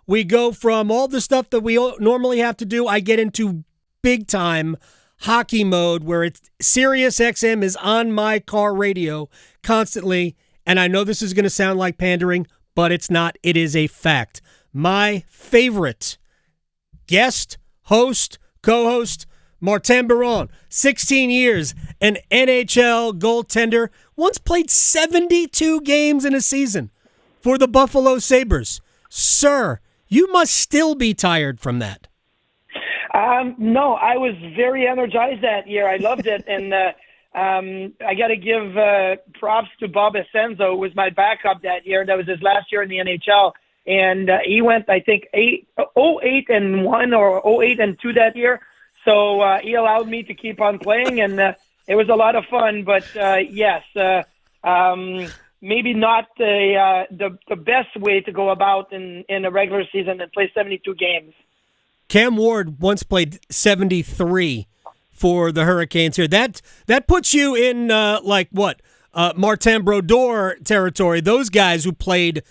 we go from all the stuff that we normally have to do. I get into big-time hockey mode where it's Sirius XM is on my car radio constantly, and I know this is going to sound like pandering, but it's not. It is a fact. My favorite guest, host, co-host, Martin Biron, 16 years, an NHL goaltender, once played 72 games in a season for the Buffalo Sabres. Sir, you must still be tired from that. No, I was very energized that year. I loved it. And I got to give props to Bob Essenzo, who was my backup that year. That was his last year in the NHL. And he went, I think, 0-8-1 or 0-8-2 that year. So he allowed me to keep on playing, and it was a lot of fun. But, yes, maybe not the best way to go about in a regular season and play 72 games. Cam Ward once played 73 for the Hurricanes here. That puts you in, Martin Brodeur territory, those guys who played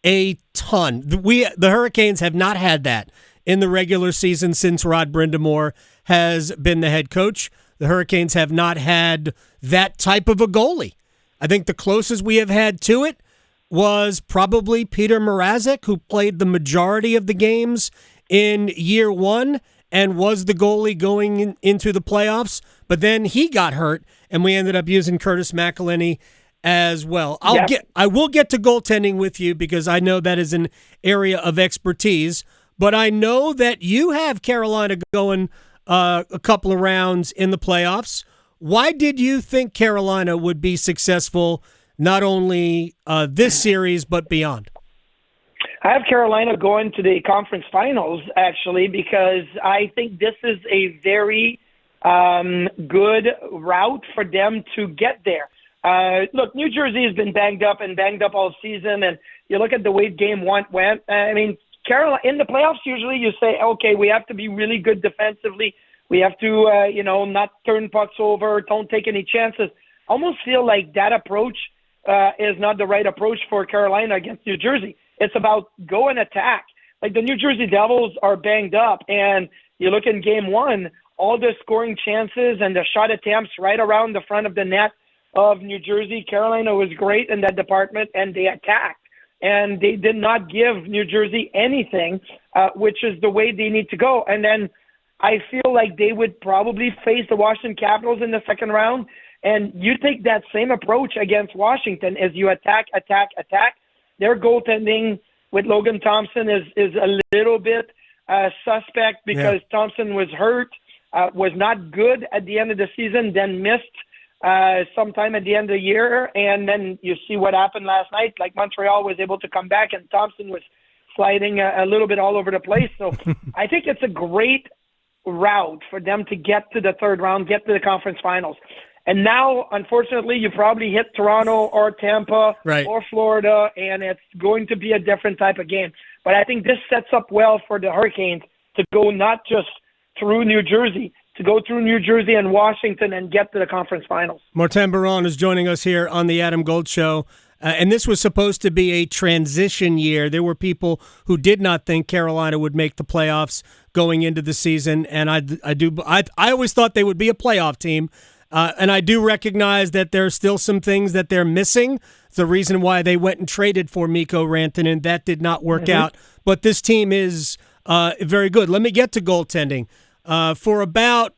a ton. The Hurricanes have not had that in the regular season since Rod Brind'Amour has been the head coach. The Hurricanes have not had that type of a goalie. I think the closest we have had to it was probably Petr Mrazek, who played the majority of the games in year one and was the goalie going into the playoffs. But then he got hurt, and we ended up using Curtis McElhinney as well. I will get to goaltending with you because I know that is an area of expertise. But I know that you have Carolina going a couple of rounds in the playoffs. Why did you think Carolina would be successful not only this series but beyond? I have Carolina going to the conference finals, actually, because I think this is a very good route for them to get there. Look, New Jersey has been banged up all season, and you look at the way game one went. I mean, Carolina in the playoffs, usually you say, okay, we have to be really good defensively. We have to, not turn pucks over, don't take any chances. Almost feel like that approach is not the right approach for Carolina against New Jersey. It's about go and attack. Like the New Jersey Devils are banged up, and you look in game one, all the scoring chances and the shot attempts right around the front of the net of New Jersey. Carolina was great in that department, and they attacked. And they did not give New Jersey anything, which is the way they need to go. And then I feel like they would probably face the Washington Capitals in the second round. And you take that same approach against Washington as you attack. Their goaltending with Logan Thompson is a little bit suspect because Thompson was hurt, was not good at the end of the season, then missed sometime at the end of the year. And then you see what happened last night. Like Montreal was able to come back, and Thompson was sliding a little bit all over the place. So I think it's a great route for them to get to the third round, get to the conference finals. And now, unfortunately, you probably hit Toronto or Tampa or Florida, and it's going to be a different type of game. But I think this sets up well for the Hurricanes to go not just through New Jersey, to go through New Jersey and Washington and get to the conference finals. Martin Biron is joining us here on the Adam Gold Show. And this was supposed to be a transition year. There were people who did not think Carolina would make the playoffs going into the season, and I always thought they would be a playoff team. And I do recognize that there are still some things that they're missing. It's the reason why they went and traded for Mikko Rantanen. That did not work out. But this team is very good. Let me get to goaltending. For about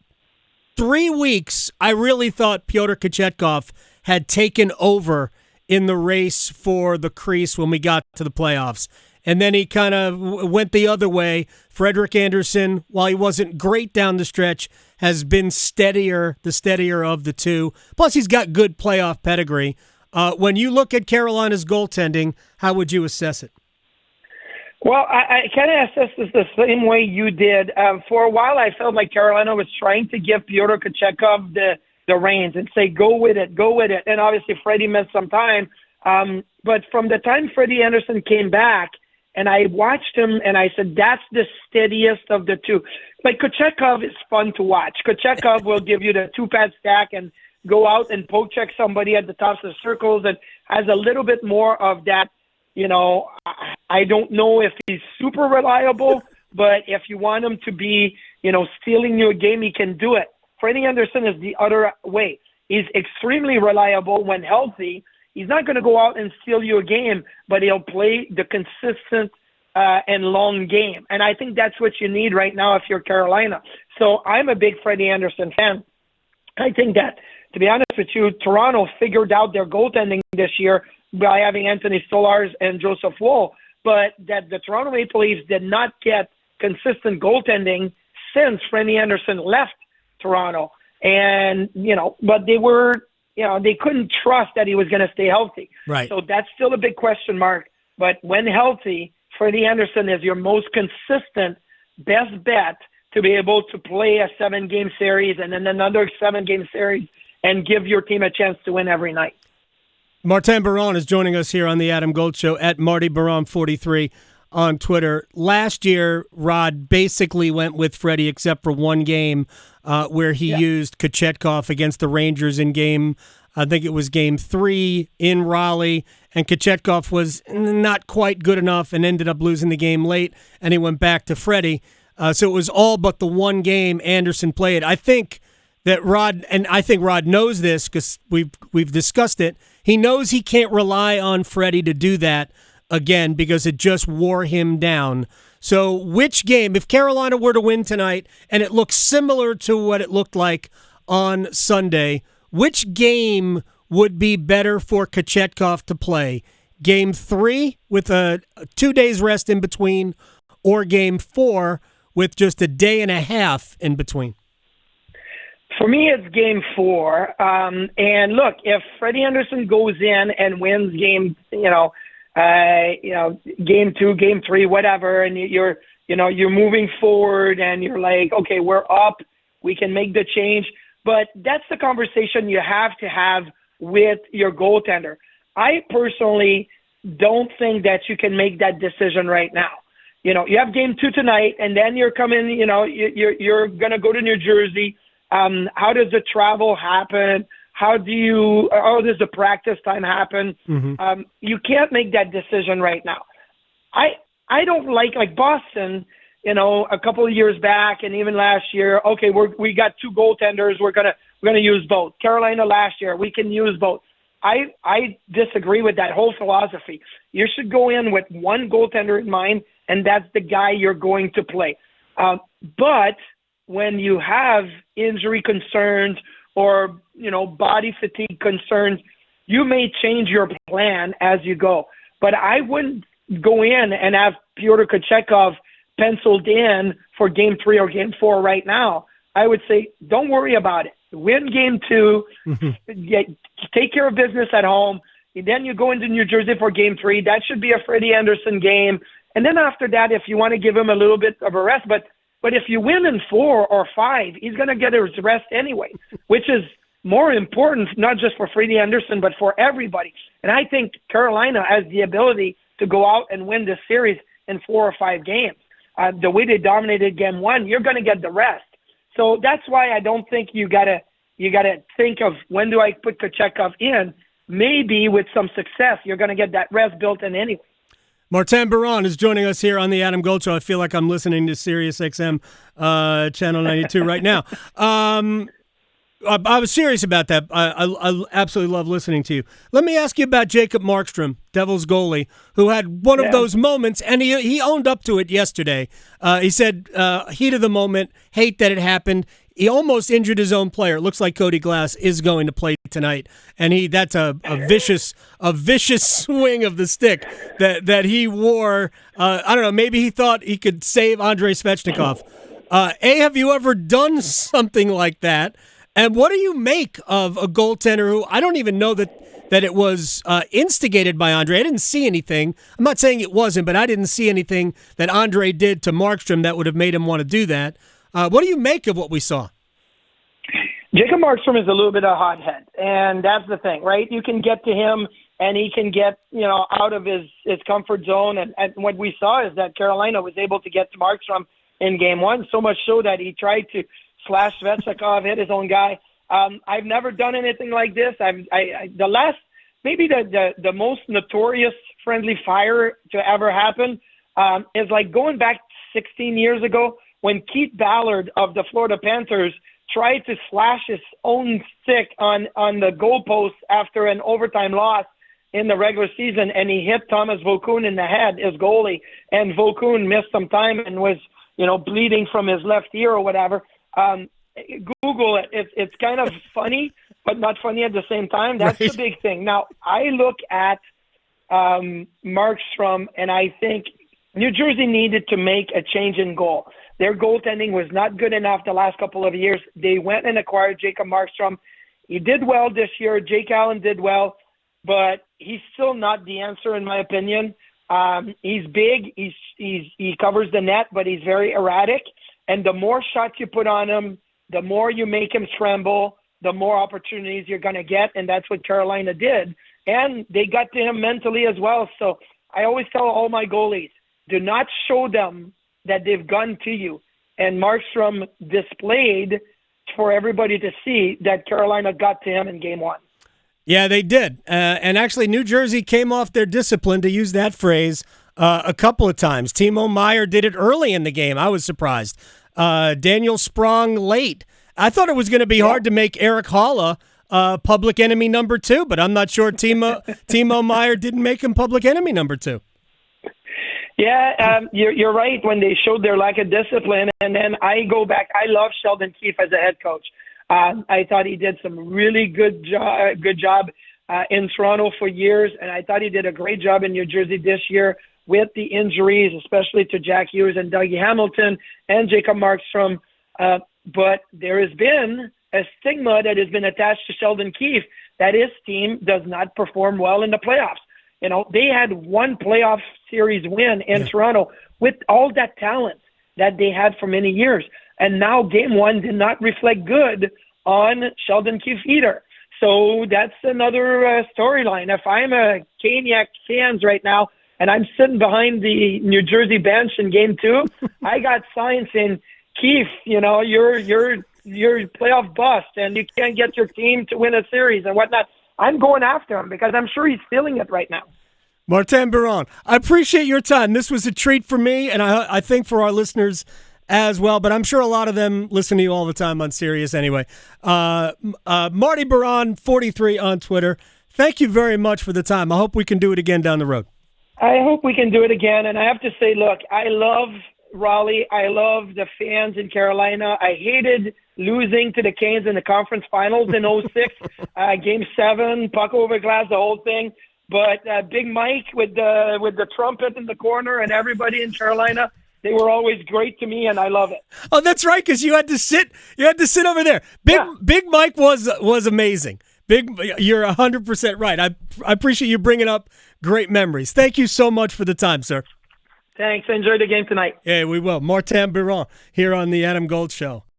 3 weeks, I really thought Pyotr Kochetkov had taken over in the race for the crease when we got to the playoffs. And then he kind of went the other way. Frederik Andersen, while he wasn't great down the stretch, has been the steadier of the two. Plus, he's got good playoff pedigree. When you look at Carolina's goaltending, how would you assess it? Well, I kind of assess this the same way you did. For a while, I felt like Carolina was trying to give Pyotr Kochetkov the reins and say, go with it. And obviously, Freddie missed some time. But from the time Freddie Andersen came back, and I watched him, and I said, that's the steadiest of the two. Like, Kochetkov is fun to watch. Kochetkov will give you the two-pad stack and go out and poke check somebody at the tops of the circles and has a little bit more of that, I don't know if he's super reliable, but if you want him to be, stealing you a game, he can do it. Freddie Andersen is the other way. He's extremely reliable when healthy. He's not going to go out and steal you a game, but he'll play the consistent and long game. And I think that's what you need right now if you're Carolina. So I'm a big Freddie Andersen fan. I think that, to be honest with you, Toronto figured out their goaltending this year by having Anthony Stolarz and Joseph Woll, but that the Toronto Maple Leafs did not get consistent goaltending since Freddie Andersen left Toronto. And, but they were, they couldn't trust that he was going to stay healthy. Right. So that's still a big question mark. But when healthy, Freddie Andersen is your most consistent, best bet to be able to play a 7-game series and then another 7-game series and give your team a chance to win every night. Martin Biron is joining us here on the Adam Gold Show at Marty Biron43 on Twitter. Last year, Rod basically went with Freddie except for one game where he used Kochetkov against the Rangers in I think it was game 3 in Raleigh, and Kochetkov was not quite good enough and ended up losing the game late, and he went back to Freddie. So it was all but the one game Andersen played. I think that Rod knows this because we've discussed it. He knows he can't rely on Freddie to do that again because it just wore him down. So which game, if Carolina were to win tonight and it looks similar to what it looked like on Sunday, which game would be better for Kochetkov to play? Game 3 with a 2 days rest in between, or game 4 with just a day and a half in between? For me, it's game 4. And look, if Freddie Andersen goes in and wins game 2, game 3, whatever, and you're moving forward and you're like, okay, we're up, we can make the change. But that's the conversation you have to have with your goaltender. I personally don't think that you can make that decision right now. You have game 2 tonight, and then you're coming, you're going to go to New Jersey. How does the travel happen? How does the practice time happen? Mm-hmm. You can't make that decision right now. I don't like Boston, a couple of years back and even last year. Okay, we got 2 goaltenders. We're gonna use both. Carolina last year, we can use both. I disagree with that whole philosophy. You should go in with one goaltender in mind, and that's the guy you're going to play. But when you have injury concerns or, body fatigue concerns, you may change your plan as you go. But I wouldn't go in and have Pyotr Kochetkov penciled in for game 3 or game 4 right now. I would say, don't worry about it. Win game 2, take care of business at home. Then you go into New Jersey for game 3. That should be a Freddie Andersen game. And then after that, if you want to give him a little bit of a rest, but if you win in 4 or 5, he's going to get his rest anyway, which is more important, not just for Freddie Andersen, but for everybody. And I think Carolina has the ability to go out and win this series in 4 or 5 games. The way they dominated game 1, you're going to get the rest. So that's why I don't think you gotta think of when do I put Kochetkov in. Maybe with some success, you're going to get that rest built in anyway. Martin Biron is joining us here on the Adam Gold Show. I feel like I'm listening to Sirius XM Channel 92 right now. I was serious about that. I absolutely love listening to you. Let me ask you about Jacob Markstrom, Devils goalie, who had one of those moments, and he owned up to it yesterday. He said, heat of the moment, hate that it happened. He almost injured his own player. It looks like Cody Glass is going to play tonight, and that's a vicious swing of the stick that he wore. I don't know. Maybe he thought he could save Andrei Svechnikov. Have you ever done something like that? And what do you make of a goaltender who I don't even know that it was instigated by Andre? I didn't see anything. I'm not saying it wasn't, but I didn't see anything that Andre did to Markstrom that would have made him want to do that. What do you make of what we saw? Jacob Markstrom is a little bit of a hothead, and that's the thing, right? You can get to him, and he can get out of his comfort zone. And what we saw is that Carolina was able to get to Markstrom in game 1, so much so that he tried to slash Svechnikov, hit his own guy. I've never done anything like this. The most notorious friendly fire to ever happen is like going back 16 years ago when Keith Ballard of the Florida Panthers tried to slash his own stick on the goalpost after an overtime loss in the regular season, and he hit Thomas Vokoun in the head, his goalie, and Vokoun missed some time and was, bleeding from his left ear or whatever. Google it. It's kind of funny, but not funny at the same time. That's right. The big thing. Now, I look at Markstrom, and I think New Jersey needed to make a change in goal. Their goaltending was not good enough the last couple of years. They went and acquired Jacob Markstrom. He did well this year. Jake Allen did well, but he's still not the answer in my opinion. He's big. He covers the net, but he's very erratic. And the more shots you put on him, the more you make him scramble, the more opportunities you're going to get, and that's what Carolina did. And they got to him mentally as well. So I always tell all my goalies, do not show them that they've gone to you. And Markstrom displayed for everybody to see that Carolina got to him in Game 1. Yeah, they did. And actually, New Jersey came off their discipline, to use that phrase, a couple of times. Timo Meier did it early in the game. I was surprised. Daniel Sprong late. I thought it was going to be hard to make Eric Haula public enemy number 2, but I'm not sure Timo Meier didn't make him public enemy number 2. Yeah, you're right when they showed their lack of discipline. And then I go back. I love Sheldon Keefe as a head coach. I thought he did some really good job in Toronto for years, and I thought he did a great job in New Jersey this year with the injuries, especially to Jack Hughes and Dougie Hamilton and Jacob Markstrom. But there has been a stigma that has been attached to Sheldon Keefe that his team does not perform well in the playoffs. They had one playoff series win in Toronto with all that talent that they had for many years. And now Game 1 did not reflect good on Sheldon Keefe either. So that's another storyline. If I'm a Caniac fans right now and I'm sitting behind the New Jersey bench in Game 2, I got signs saying, Keefe, you're playoff bust and you can't get your team to win a series and whatnot. I'm going after him because I'm sure he's feeling it right now. Martin Biron, I appreciate your time. This was a treat for me, and I think for our listeners as well, but I'm sure a lot of them listen to you all the time on Sirius anyway. Marty Biron, 43 on Twitter. Thank you very much for the time. I hope we can do it again down the road. I hope we can do it again, and I have to say, look, I love Raleigh. I love the fans in Carolina. I hated losing to the Canes in the conference finals in 06, Game 7, puck over glass, the whole thing. But Big Mike with the trumpet in the corner and everybody in Carolina, they were always great to me, and I love it. Oh, that's right, because you had to sit over there. Big Mike was amazing. You're 100% right. I appreciate you bringing up great memories. Thank you so much for the time, sir. Thanks. Enjoy the game tonight. Yeah, we will. Martin Biron here on the Adam Gold Show.